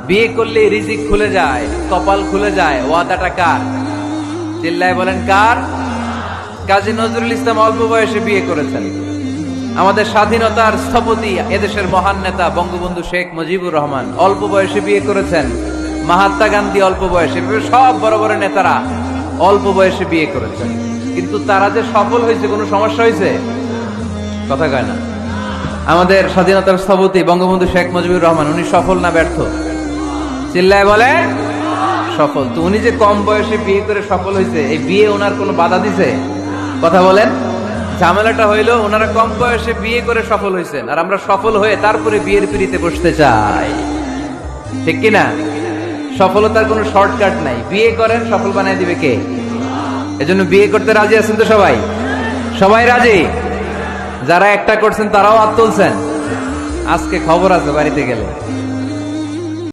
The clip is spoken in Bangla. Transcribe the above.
বিয়ে করলে রিজিক খুলে যায়, কপাল খুলে যায়। ওয়াদাটা কার? চিল্লায় বলেন কার? কাজী নজরুল ইসলাম অল্প বয়সে বিয়ে করেছেন। আমাদের স্বাধীনতার স্থপতি এদেশের মহান নেতা বঙ্গবন্ধু শেখ মুজিবুর রহমান অল্প বয়সে বিয়ে করেছেন। মহাত্মা গান্ধী অল্প বয়সে, সব বড় বড় নেতারা অল্প বয়সে বিয়ে করেছেন। কিন্তু তারা যে সফল হয়েছে, কোনো সমস্যা হয়েছে? কথা কয় না। আমাদের স্বাধীনতার স্থপতি বঙ্গবন্ধু শেখ মুজিবুর রহমান, উনি সফল না ব্যর্থ? চিল্লায় বলে সফল। তো উনি যে কম বয়সে বিয়ে করে সফল হয়েছে, এই বিয়ে ওনার কোনো বাধা দিছে? কথা বলেন। ঝামেলাটা হইলো ওনারা কম বয়সে বিয়ে করে সফল হয়েছেন, আর আমরা সফল হয়ে তারপরে বিয়ের পিড়িতে বসতে চাই, ঠিক কিনা? সফলতার কোনো শর্টকাট নাই। বিয়ে করেন, সফল বানায় দিবে কে? এজন্য বিয়ে করতে রাজি আছেন তো সবাই? সবাই রাজি? যারা একটা করছেন তারাও হাত তুলছেন। আজকে খবর আছে বাড়িতে গেলে।